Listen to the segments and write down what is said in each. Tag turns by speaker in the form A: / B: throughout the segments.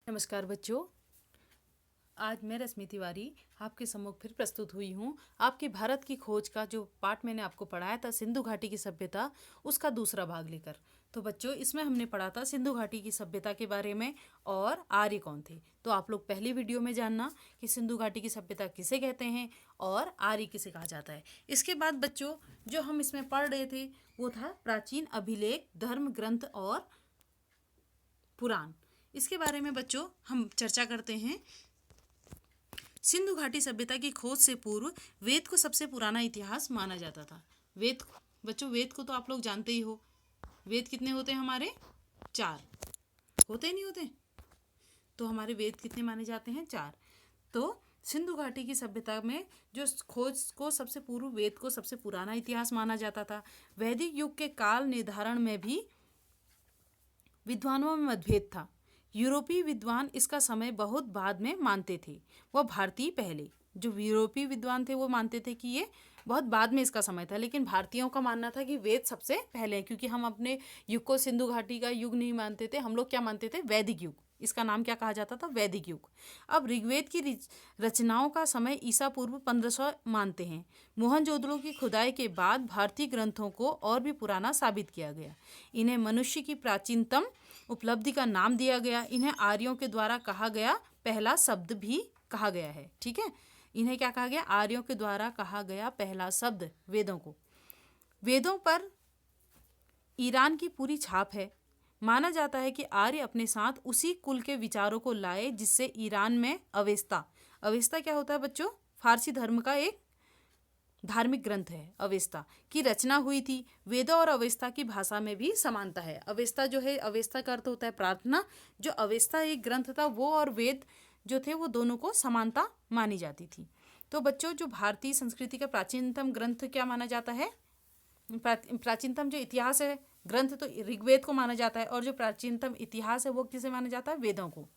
A: नमस्कार बच्चों। आज मैं रश्मि तिवारी आपके सम्मुख फिर प्रस्तुत हुई हूँ। आपके भारत की खोज का जो पाठ मैंने आपको पढ़ाया था सिंधु घाटी की सभ्यता, उसका दूसरा भाग लेकर। तो बच्चों, इसमें हमने पढ़ा था सिंधु घाटी की सभ्यता के बारे में और आर्य कौन थे। तो आप लोग पहली वीडियो में जानना कि सिंधु घाटी की सभ्यता किसे कहते हैं और आर्य किसे कहा जाता है। इसके बाद बच्चों, जो हम इसमें पढ़ रहे थे वो था प्राचीन अभिलेख, धर्म ग्रंथ और पुराण। इसके बारे में बच्चों हम चर्चा करते हैं। सिंधु घाटी सभ्यता की खोज से पूर्व वेद को सबसे पुराना इतिहास माना जाता था। वेद, बच्चों वेद को तो आप लोग जानते ही हो। वेद कितने होते हैं हमारे? 4 होते ही नहीं होते। तो हमारे वेद कितने माने जाते हैं? 4। तो सिंधु घाटी की सभ्यता में जो खोज को सबसे पूर्व वेद को सबसे पुराना इतिहास माना जाता था। वैदिक युग के काल निर्धारण में भी विद्वानों में मतभेद था। यूरोपीय विद्वान इसका समय बहुत बाद में मानते थे, वह भारतीय पहले। जो यूरोपीय विद्वान थे वो मानते थे कि ये बहुत बाद में इसका समय था, लेकिन भारतीयों का मानना था कि वेद सबसे पहले है, क्योंकि हम अपने युग को सिंधु घाटी का युग नहीं मानते थे। हम लोग क्या मानते थे? वैदिक युग। इसका नाम क्या कहा जाता था? वैदिक युग। अब ऋग्वेद की रचनाओं का समय ईसा पूर्व 1500 मानते हैं। मोहनजोदड़ो की खुदाई के बाद भारतीय ग्रंथों को और भी पुराना साबित किया गया। इन्हें मनुष्य की प्राचीनतम उपलब्धि का नाम दिया गया। इन्हें आर्यों के द्वारा कहा गया पहला शब्द भी कहा गया है। ठीक है, इन्हें क्या कहा गया? आर्यों के द्वारा कहा गया पहला शब्द वेदों को। वेदों पर ईरान की पूरी छाप है। माना जाता है कि आर्य अपने साथ उसी कुल के विचारों को लाए जिससे ईरान में अवेस्ता, अवेस्ता क्या होता है बच्चों? फारसी धर्म का एक धार्मिक ग्रंथ है, अवेस्ता की रचना हुई थी। वेदों और अवेस्ता की भाषा में भी समानता है। अवेस्ता जो है, अवेस्ता का अर्थ होता है प्रार्थना। जो अवेस्ता एक ग्रंथ था वो और वेद जो थे वो दोनों को समानता मानी जाती थी। तो बच्चों, जो भारतीय संस्कृति का प्राचीनतम ग्रंथ क्या माना जाता है? प्राचीनतम जो इतिहास है ग्रंथ तो ऋग्वेद को माना जाता है, और जो प्राचीनतम इतिहास है वो किसे माना जाता है? वेदों को।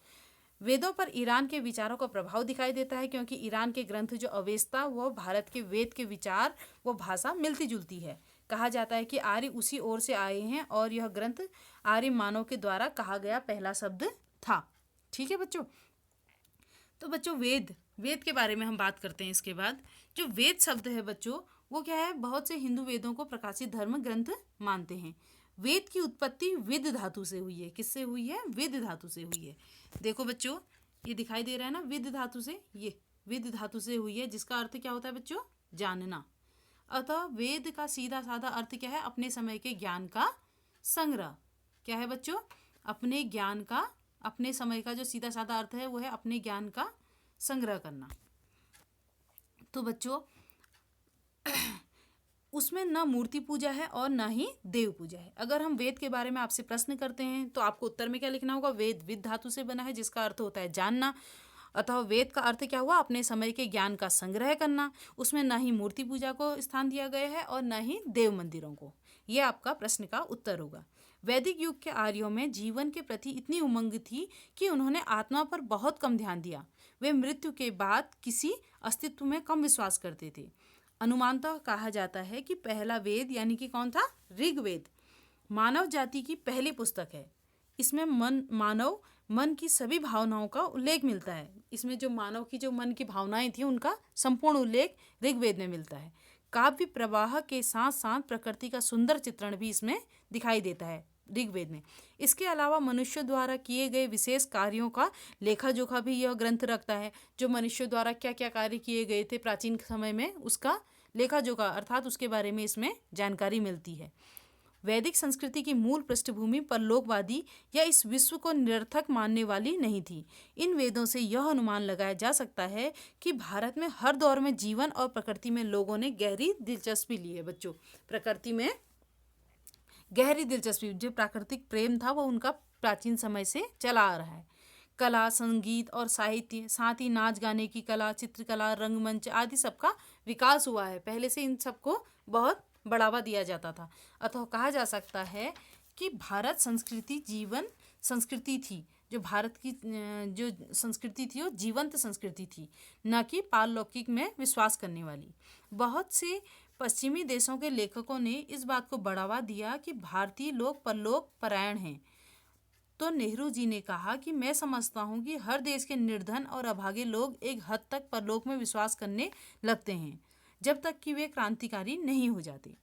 A: वेदों पर ईरान के विचारों का प्रभाव दिखाई देता है, क्योंकि ईरान के ग्रंथ जो अवेस्ता वह भारत के वेद के विचार व भाषा मिलती जुलती है। कहा जाता है कि आर्य उसी ओर से आए हैं और यह ग्रंथ आर्य मानव के द्वारा कहा गया पहला शब्द था। ठीक है बच्चों। तो बच्चों, वेद वेद के बारे में हम बात करते हैं। इसके बाद जो वेद शब्द है बच्चों, वो क्या है? बहुत से हिंदू वेदों को प्रकाशित धर्म ग्रंथ मानते हैं। वेद की उत्पत्ति विद धातु से हुई है। किससे हुई है? विद धातु से हुई है। देखो बच्चों, ये दिखाई दे रहा है ना, विद धातु से। ये विद धातु से हुई है, जिसका अर्थ क्या होता है बच्चों? जानना। अतः वेद का सीधा साधा अर्थ क्या है? अपने समय के ज्ञान का संग्रह। क्या है बच्चों? अपने ज्ञान का, अपने समय का जो सीधा साधा अर्थ है वो है अपने ज्ञान का संग्रह करना। तो बच्चों, उसमें ना मूर्ति पूजा है और ना ही देव पूजा है। अगर हम वेद के बारे में आपसे प्रश्न करते हैं तो आपको उत्तर में क्या लिखना होगा? वेद विद धातु से बना है, जिसका अर्थ होता है जानना। अतः वेद का अर्थ क्या हुआ? अपने समय के ज्ञान का संग्रह करना। उसमें ना ही मूर्ति पूजा को स्थान दिया गया है और ना ही देव मंदिरों को। यह आपका प्रश्न का उत्तर होगा। वैदिक युग के आर्यों में जीवन के प्रति इतनी उमंग थी कि उन्होंने आत्मा पर बहुत कम ध्यान दिया। वे मृत्यु के बाद किसी अस्तित्व में कम विश्वास करते थे। अनुमानतः कहा जाता है कि पहला वेद यानी कि कौन था? ऋग्वेद मानव जाति की पहली पुस्तक है। इसमें मानव मन की सभी भावनाओं का उल्लेख मिलता है। इसमें जो मानव की जो मन की भावनाएं थी उनका संपूर्ण उल्लेख ऋग्वेद में मिलता है। काव्य प्रवाह के साथ साथ प्रकृति का सुंदर चित्रण भी इसमें दिखाई देता है ऋग्वेद में। इसके अलावा मनुष्य द्वारा किए गए विशेष कार्यों का लेखा जोखा भी यह ग्रंथ रखता है। जो मनुष्य द्वारा क्या क्या कार्य किए गए थे प्राचीन समय में, उसका लेखा जोखा अर्थात उसके बारे में इसमें जानकारी मिलती है। वैदिक संस्कृति की मूल पृष्ठभूमि परलोकवादी या इस विश्व को निरर्थक मानने वाली नहीं थी। इन वेदों से यह अनुमान लगाया जा सकता है कि भारत में हर दौर में जीवन और प्रकृति में लोगों ने गहरी दिलचस्पी ली है। बच्चों, प्रकृति में गहरी दिलचस्पी, जो प्राकृतिक प्रेम था वो उनका प्राचीन समय से चला आ रहा है। कला, संगीत और साहित्य, साथ ही नाच गाने की कला, चित्रकला, रंगमंच आदि सबका विकास हुआ है। पहले से इन सबको बहुत बढ़ावा दिया जाता था। अतः कहा जा सकता है कि भारत संस्कृति जीवन संस्कृति थी। जो भारत की जो संस्कृति थी वो जीवंत संस्कृति थी, न कि पारलौकिक में विश्वास करने वाली। बहुत से पश्चिमी देशों के लेखकों ने इस बात को बढ़ावा दिया कि भारतीय लोग परलोक परायण हैं। तो नेहरू जी ने कहा कि मैं समझता हूँ कि हर देश के निर्धन और अभागे लोग एक हद तक परलोक में विश्वास करने लगते हैं जब तक कि वे क्रांतिकारी नहीं हो जाते।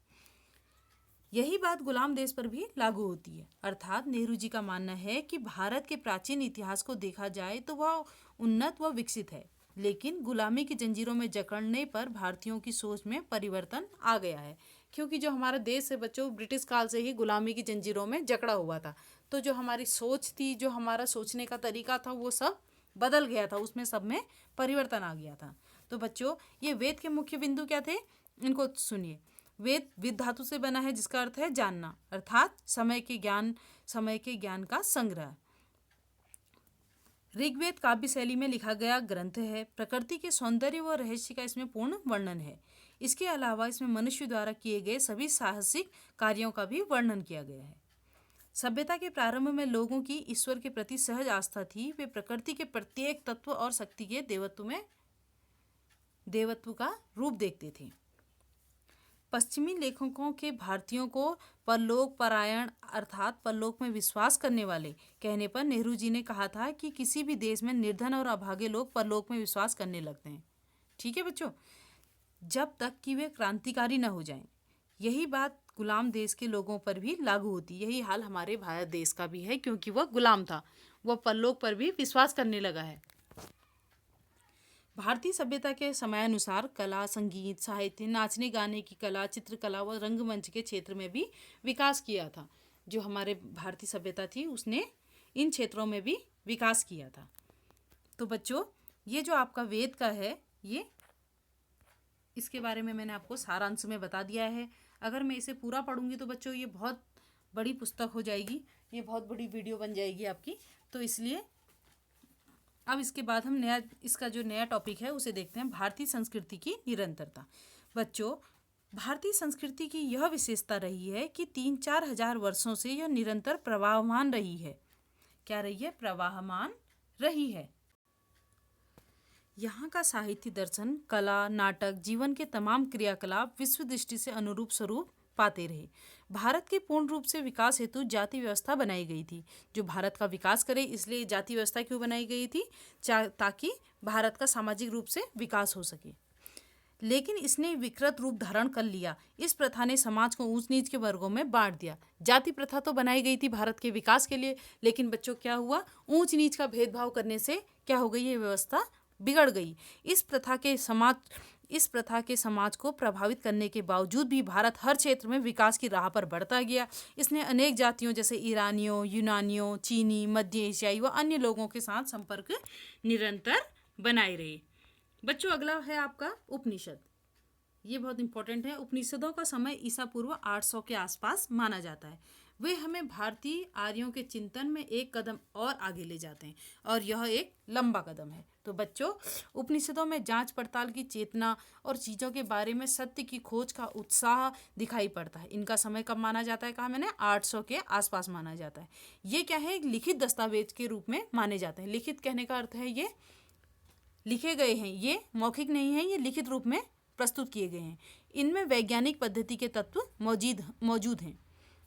A: यही बात गुलाम देश पर भी लागू होती है। अर्थात नेहरू जी का मानना है कि भारत के प्राचीन इतिहास को देखा जाए तो वह उन्नत व विकसित है, लेकिन गुलामी की जंजीरों में जकड़ने पर भारतीयों की सोच में परिवर्तन आ गया है। क्योंकि जो हमारा देश है बच्चों, ब्रिटिश काल से ही गुलामी की जंजीरों में जकड़ा हुआ था, तो जो हमारी सोच थी, जो हमारा सोचने का तरीका था, वो सब बदल गया था, उसमें सब में परिवर्तन आ गया था। तो बच्चों, ये वेद के मुख्य बिंदु क्या थे, इनको सुनिए। वेद विद धातु से बना है, जिसका अर्थ है जानना, अर्थात समय के ज्ञान का संग्रह। ऋग्वेद काव्य शैली में लिखा गया ग्रंथ है। प्रकृति के सौंदर्य व रहस्य का इसमें पूर्ण वर्णन है। इसके अलावा इसमें मनुष्य द्वारा किए गए सभी साहसिक कार्यों का भी वर्णन किया गया है। सभ्यता के प्रारंभ में लोगों की ईश्वर के प्रति सहज आस्था थी। वे प्रकृति के प्रत्येक तत्व और शक्ति के देवत्व का रूप देखते थे। पश्चिमी लेखकों के भारतीयों को परलोक परायण अर्थात परलोक में विश्वास करने वाले कहने पर नेहरू जी ने कहा था कि किसी भी देश में निर्धन और अभागे लोग परलोक में विश्वास करने लगते हैं। ठीक है बच्चों, जब तक कि वे क्रांतिकारी न हो जाएं। यही बात गुलाम देश के लोगों पर भी लागू होती। यही हाल हमारे भारत देश का भी है, क्योंकि वह गुलाम था, वह परलोक पर भी विश्वास करने लगा है। भारतीय सभ्यता के समयानुसार कला, संगीत, साहित्य, नाचने गाने की कला, चित्रकला व रंगमंच के क्षेत्र में भी विकास किया था। जो हमारे भारतीय सभ्यता थी उसने इन क्षेत्रों में भी विकास किया था। तो बच्चों, ये जो आपका वेद का है, ये इसके बारे में मैंने आपको सारांश में बता दिया है। अगर मैं इसे पूरा पढ़ूंगी तो बच्चों ये बहुत बड़ी पुस्तक हो जाएगी, ये बहुत बड़ी वीडियो बन जाएगी आपकी। तो इसलिए अब इसके बाद हम इसका जो नया टॉपिक है उसे देखते हैं, भारतीय संस्कृति की निरंतरता। बच्चों, भारतीय संस्कृति की यह विशेषता रही है कि 3-4 हजार वर्षों से यह निरंतर प्रवाहमान रही है। क्या रही है? प्रवाहमान रही है। यहाँ का साहित्य, दर्शन, कला, नाटक, जीवन के तमाम क्रियाकलाप विश्व दृष्टि से अनुरूप स्वरूप पाते रहे। भारत के पूर्ण रूप से विकास हेतु जाति व्यवस्था बनाई गई थी। जो भारत का विकास करे, इसलिए जाति व्यवस्था क्यों बनाई गई थी? ताकि भारत का सामाजिक रूप से विकास हो सके। लेकिन इसने विकृत रूप धारण कर लिया। इस प्रथा ने समाज को ऊंच नीच के वर्गों में बांट दिया। जाति प्रथा तो बनाई गई थी भारत के विकास के लिए, लेकिन बच्चों क्या हुआ? ऊंच नीच का भेदभाव करने से क्या हो गई? ये व्यवस्था बिगड़ गई। इस प्रथा के समाज को प्रभावित करने के बावजूद भी भारत हर क्षेत्र में विकास की राह पर बढ़ता गया। इसने अनेक जातियों जैसे ईरानियों, यूनानियों, चीनी, मध्य एशियाई व अन्य लोगों के साथ संपर्क निरंतर बनाए रहे। बच्चों, अगला है आपका उपनिषद। ये बहुत इंपॉर्टेंट है। उपनिषदों का समय ईसा पूर्व 800 के आसपास माना जाता है। वे हमें भारतीय आर्यों के चिंतन में एक कदम और आगे ले जाते हैं, और यह एक लंबा कदम है। तो बच्चों, उपनिषदों में जांच पड़ताल की चेतना और चीज़ों के बारे में सत्य की खोज का उत्साह दिखाई पड़ता है। इनका समय कब माना जाता है? कहा मैंने, 800 के आसपास माना जाता है। ये क्या है? एक लिखित दस्तावेज के रूप में माने जाते हैं। लिखित कहने का अर्थ है ये लिखे गए हैं, ये मौखिक नहीं है, ये लिखित रूप में प्रस्तुत किए गए हैं। इनमें वैज्ञानिक पद्धति के तत्व मौजूद हैं।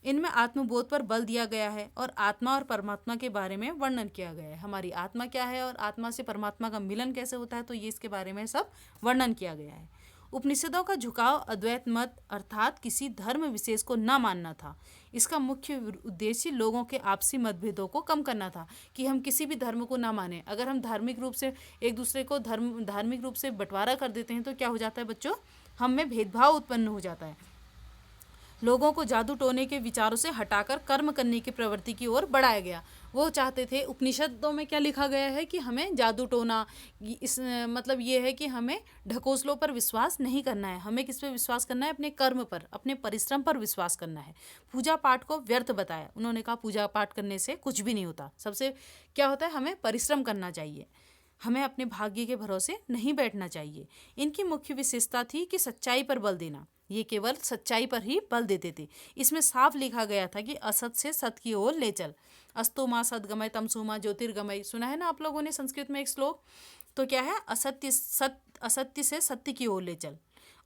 A: इनमें आत्मबोध पर बल दिया गया है और आत्मा और परमात्मा के बारे में वर्णन किया गया है। हमारी आत्मा क्या है और आत्मा से परमात्मा का मिलन कैसे होता है, तो ये इसके बारे में सब वर्णन किया गया है। उपनिषदों का झुकाव अद्वैत मत अर्थात किसी धर्म विशेष को न मानना था। इसका मुख्य उद्देश्य लोगों के आपसी मतभेदों को कम करना था, कि हम किसी भी धर्म को ना माने। अगर हम धार्मिक रूप से एक दूसरे को धार्मिक रूप से बंटवारा कर देते हैं तो क्या हो जाता है बच्चों? हम में भेदभाव उत्पन्न हो जाता है। लोगों को जादू टोने के विचारों से हटाकर कर्म करने की प्रवृत्ति की ओर बढ़ाया गया। वो चाहते थे, उपनिषदों में क्या लिखा गया है कि हमें जादू टोना, इस मतलब ये है कि हमें ढकोसलों पर विश्वास नहीं करना है। हमें किस पे विश्वास करना है? अपने कर्म पर, अपने परिश्रम पर विश्वास करना है। पूजा पाठ को व्यर्थ बताया। उन्होंने कहा पूजा पाठ करने से कुछ भी नहीं होता। सबसे क्या होता है? हमें परिश्रम करना चाहिए, हमें अपने भाग्य के भरोसे नहीं बैठना चाहिए। इनकी मुख्य विशेषता थी कि सच्चाई पर बल देना। ये केवल सच्चाई पर ही बल देते थे। इसमें साफ लिखा गया था कि असत से सत की ओर ले चल। अस्तु माँ सद्गमय तमसुमा ज्योतिर्गमय। सुना है ना आप लोगों ने संस्कृत में एक श्लोक? तो क्या है? असत्य से सत्य की ओर ले चल,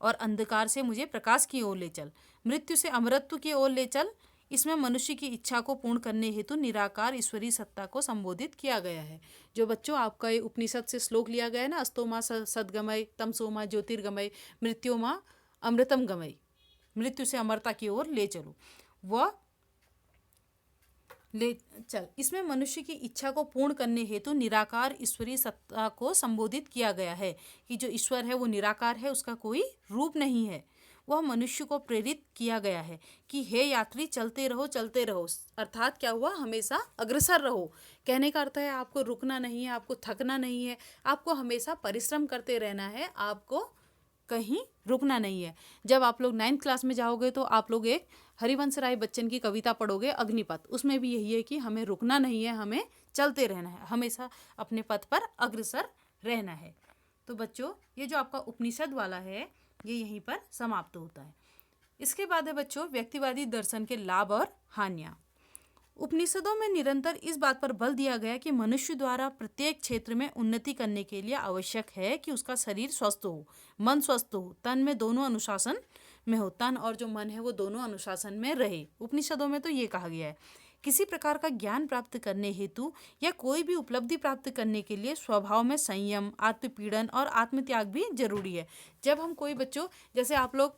A: और अंधकार से मुझे प्रकाश की ओर ले चल, मृत्यु से अमरत्व की ओर ले चल। इसमें मनुष्य की इच्छा को पूर्ण करने हेतु निराकार ईश्वरीय सत्ता को संबोधित किया गया है। जो बच्चों आपका ये उपनिषद से श्लोक लिया गया है ना, अस्तोमा सद्गमय, तमसोमा ज्योतिर्गमय, मृत्योमा अमृतम गमय, मृत्यु से अमरता की ओर ले चलो, वह ले चल। इसमें मनुष्य की इच्छा को पूर्ण करने हेतु निराकार ईश्वरीय सत्ता को संबोधित किया गया है कि जो ईश्वर है वो निराकार है, उसका कोई रूप नहीं है। वह मनुष्य को प्रेरित किया गया है कि हे यात्री चलते रहो चलते रहो, अर्थात क्या हुआ, हमेशा अग्रसर रहो। कहने का अर्थ है आपको रुकना नहीं है, आपको थकना नहीं है, आपको हमेशा परिश्रम करते रहना है, आपको कहीं रुकना नहीं है। जब आप लोग 9th क्लास में जाओगे तो आप लोग एक हरिवंश राय बच्चन की कविता पढ़ोगे अग्निपथ, उसमें भी यही है कि हमें रुकना नहीं है, हमें चलते रहना है, हमेशा अपने पथ पर अग्रसर रहना है। तो बच्चों ये जो आपका उपनिषद वाला है ये यहीं पर समाप्त होता है। इसके बाद है बच्चों व्यक्तिवादी दर्शन के लाभ और हानियाँ। उपनिषदों में निरंतर इस बात पर बल दिया गया कि मनुष्य द्वारा प्रत्येक क्षेत्र में उन्नति करने के लिए आवश्यक है कि उसका शरीर स्वस्थ हो, मन स्वस्थ हो, तन में दोनों अनुशासन में हो, तन और जो मन है वो दोनों अनुशासन में रहे। उपनिषदों में तो ये कहा गया है। किसी प्रकार का ज्ञान प्राप्त करने हेतु या कोई भी उपलब्धि प्राप्त करने के लिए स्वभाव में संयम, आत्मपीड़न और आत्मत्याग भी जरूरी है। जब हम कोई बच्चों, जैसे आप लोग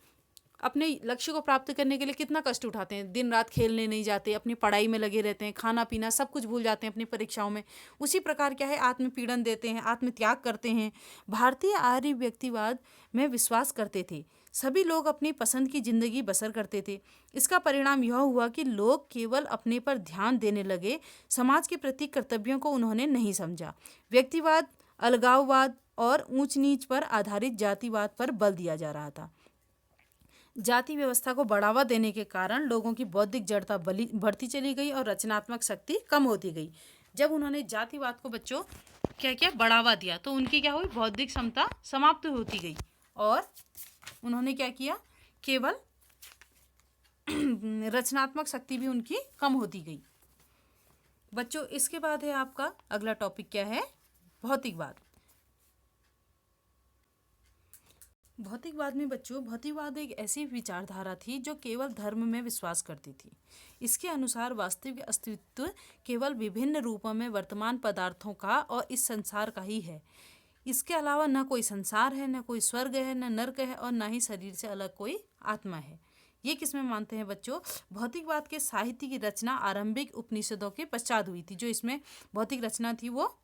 A: अपने लक्ष्य को प्राप्त करने के लिए कितना कष्ट उठाते हैं, दिन रात खेलने नहीं जाते, अपनी पढ़ाई में लगे रहते हैं, खाना पीना सब कुछ भूल जाते हैं अपनी परीक्षाओं में, उसी प्रकार क्या है आत्मपीड़न देते हैं, आत्मत्याग करते हैं। भारतीय आर्य व्यक्तिवाद में विश्वास करते थे, सभी लोग अपनी पसंद की जिंदगी बसर करते थे। इसका परिणाम यह हुआ कि लोग केवल अपने पर ध्यान देने लगे, समाज के प्रति कर्तव्यों को उन्होंने नहीं समझा। व्यक्तिवाद, अलगाववाद और ऊंच नीच पर आधारित जातिवाद पर बल दिया जा रहा था। जाति व्यवस्था को बढ़ावा देने के कारण लोगों की बौद्धिक जड़ता बढ़ती चली गई और रचनात्मक शक्ति कम होती गई। जब उन्होंने जातिवाद को बच्चों क्या क्या बढ़ावा दिया तो उनकी क्या हुई, बौद्धिक क्षमता समाप्त होती गई और उन्होंने क्या किया, केवल रचनात्मक शक्ति भी उनकी कम होती गई। बच्चों इसके बाद है आपका अगला टॉपिक क्या है, भौतिकवाद। भौतिकवाद में बच्चों, भौतिकवाद एक ऐसी विचारधारा थी जो केवल धर्म में विश्वास करती थी। इसके अनुसार वास्तविक अस्तित्व केवल विभिन्न रूपों में वर्तमान पदार्थों का और इस संसार का ही है। इसके अलावा न कोई संसार है, न कोई स्वर्ग है, न नर्क है और न ही शरीर से अलग कोई आत्मा है। ये किसमें मानते हैं बच्चों, भौतिकवाद के साहित्य की रचना आरंभिक उपनिषदों के पश्चात हुई थी। जो इसमें भौतिक रचना थी वो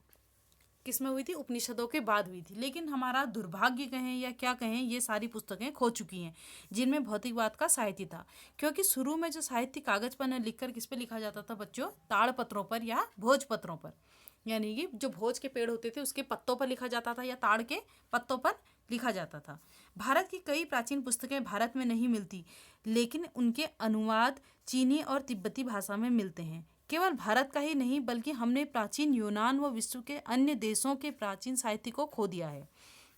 A: किसमें हुई थी, उपनिषदों के बाद हुई थी। लेकिन हमारा दुर्भाग्य कहें या क्या कहें, ये सारी पुस्तकें खो चुकी हैं जिनमें भौतिकवाद का साहित्य था। क्योंकि शुरू में जो साहित्य कागज पर न लिखकर किस पे लिखा जाता था बच्चों, ताड़पत्रों पर या भोजपत्रों पर, यानी कि जो भोज के पेड़ होते थे उसके पत्तों पर लिखा जाता था या ताड़ के पत्तों पर लिखा जाता था। भारत की कई प्राचीन पुस्तकें भारत में नहीं मिलती, लेकिन उनके अनुवाद चीनी और तिब्बती भाषा में मिलते हैं। केवल भारत का ही नहीं बल्कि हमने प्राचीन यूनान व विश्व के अन्य देशों के प्राचीन साहित्य को खो दिया है।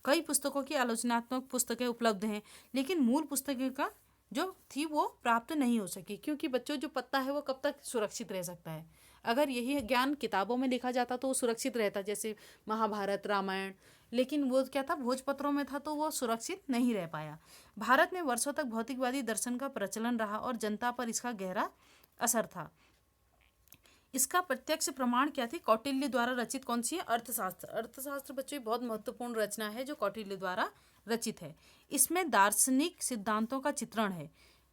A: कई पुस्तकों की आलोचनात्मक पुस्तकें उपलब्ध हैं, लेकिन मूल पुस्तकें का जो थी वो प्राप्त नहीं हो सकी। क्योंकि बच्चों जो पत्ता है वो कब तक सुरक्षित रह सकता है, अगर यही ज्ञान किताबों में लिखा जाता तो वो सुरक्षित रहता, जैसे महाभारत, रामायण। लेकिन वो क्या था, भोजपत्रों में था तो वो सुरक्षित नहीं रह पाया। भारत में वर्षों तक भौतिकवादी दर्शन का प्रचलन रहा और जनता पर इसका गहरा असर था। इसका प्रत्यक्ष प्रमाण क्या थी, कौटिल्य द्वारा रचित कौन सी है, अर्थशास्त्र। अर्थशास्त्र बच्चों बहुत महत्वपूर्ण रचना है जो कौटिल्य द्वारा रचित है। इसमें दार्शनिक सिद्धांतों का चित्रण है।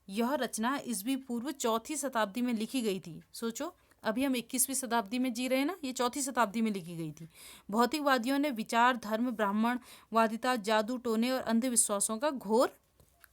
A: यह रचना ईस्वी पूर्व 4वीं शताब्दी में लिखी गई थी। सोचो अभी हम 21वीं शताब्दी में जी रहे हैं ना, ये 4वीं शताब्दी में लिखी गई थी। भौतिकवादियों ने विचार, धर्म, ब्राह्मणवादिता, जादू टोने और अंधविश्वासों का घोर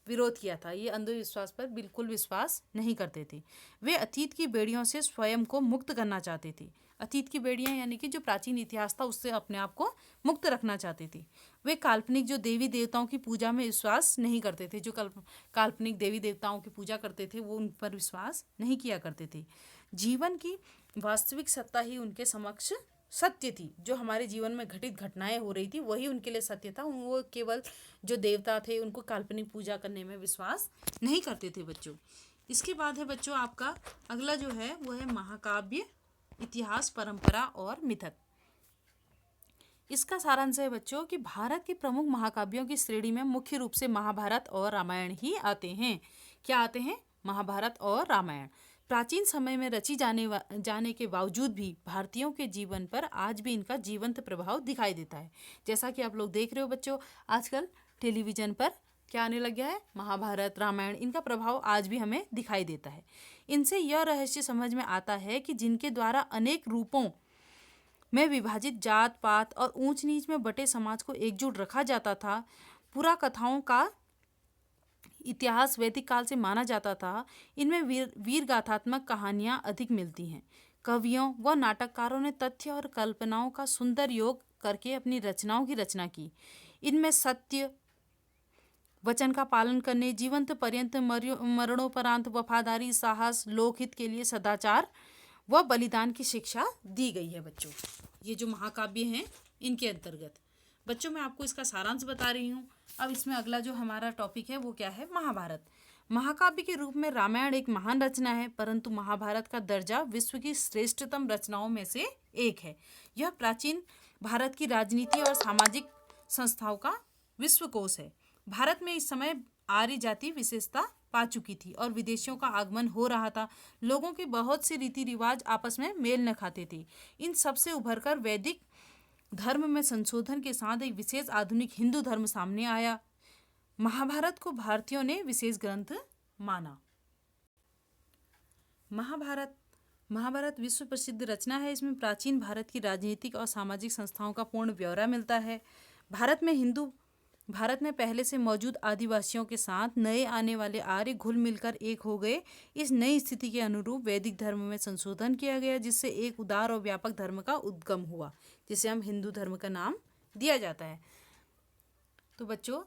A: विरोध किया था। ये अंधविश्वास पर बिल्कुल विश्वास नहीं करते थे। वे अतीत की बेड़ियों से स्वयं को मुक्त करना चाहते थे। अतीत की बेड़ियां यानी कि जो प्राचीन इतिहास था उससे अपने आप को मुक्त रखना चाहते थे। वे काल्पनिक जो देवी देवताओं की पूजा में विश्वास नहीं करते थे। जो काल्पनिक देवी देवताओं की पूजा करते थे वो उन पर विश्वास नहीं किया करते थे। जीवन की वास्तविक सत्ता ही उनके समक्ष सत्य थी। जो हमारे जीवन में घटित घटनाएं हो रही थी वही उनके लिए सत्य था। वो केवल जो देवता थे उनको काल्पनिक पूजा करने में विश्वास नहीं करते थे बच्चों। इसके बाद है बच्चों आपका अगला जो है वो है महाकाव्य, इतिहास, परंपरा और मिथक। इसका सारांश है बच्चों कि भारत के प्रमुख महाकाव्यों की श्रेणी में मुख्य रूप से महाभारत और रामायण ही आते हैं। क्या आते हैं, महाभारत और रामायण। प्राचीन समय में रची जाने के बावजूद भी भारतीयों के जीवन पर आज भी इनका जीवंत प्रभाव दिखाई देता है। जैसा कि आप लोग देख रहे हो बच्चों, आजकल टेलीविज़न पर क्या आने लग गया है, महाभारत, रामायण, इनका प्रभाव आज भी हमें दिखाई देता है। इनसे यह रहस्य समझ में आता है कि जिनके द्वारा अनेक रूपों में विभाजित जात पात और ऊंच नीच में बटे समाज को एकजुट रखा जाता था, पूरा कथाओं का इतिहास वैदिक काल से माना जाता था, इनमें वीर गाथात्मक कहानियाँ अधिक मिलती हैं। कवियों व नाटककारों ने तथ्य और कल्पनाओं का सुंदर योग करके अपनी रचनाओं की रचना की। इनमें सत्य वचन का पालन करने, जीवंत पर्यंत मरणोपरांत वफादारी, साहस, लोकहित के लिए सदाचार व बलिदान की शिक्षा दी गई है बच्चों। ये जो महाकाव्य हैं इनके अंतर्गत बच्चों मैं आपको इसका सारांश बता रही हूँ। अब इसमें अगला जो हमारा टॉपिक है वो क्या है, महाभारत। महाकाव्य के रूप में रामायण एक महान रचना है, परंतु महाभारत का दर्जा विश्व की श्रेष्ठतम रचनाओं में से एक है। यह प्राचीन भारत की राजनीति और सामाजिक संस्थाओं का विश्वकोश है। भारत में इस समय आर्य जाति विशेषता पा चुकी थी और विदेशियों का आगमन हो रहा था। लोगों के बहुत से रीति रिवाज आपस में मेल न खाते थे। इन सबसे उभरकर वैदिक धर्म में संशोधन के साथ एक विशेष आधुनिक हिंदू धर्म सामने आया। महाभारत को भारतीयों ने विशेष ग्रंथ माना। महाभारत विश्व प्रसिद्ध रचना है। इसमें प्राचीन भारत की राजनीतिक और सामाजिक संस्थाओं का पूर्ण ब्यौरा मिलता है। भारत में पहले से मौजूद आदिवासियों के साथ नए आने वाले आर्य घुल मिलकर एक हो गए। इस नई स्थिति के अनुरूप वैदिक धर्म में संशोधन किया गया, जिससे एक उदार और व्यापक धर्म का उद्गम हुआ, जिसे हम हिंदू धर्म का नाम दिया जाता है। तो बच्चों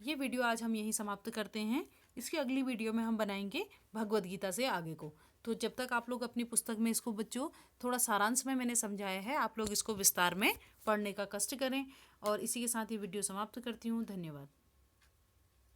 A: ये वीडियो आज हम यहीं समाप्त करते हैं। इसकी अगली वीडियो में हम बनाएंगे भगवद गीता से आगे को। तो जब तक आप लोग अपनी पुस्तक में इसको बच्चों थोड़ा सारांश में मैंने समझाया है, आप लोग इसको विस्तार में पढ़ने का कष्ट करें। और इसी के साथ ये वीडियो समाप्त करती हूँ। धन्यवाद।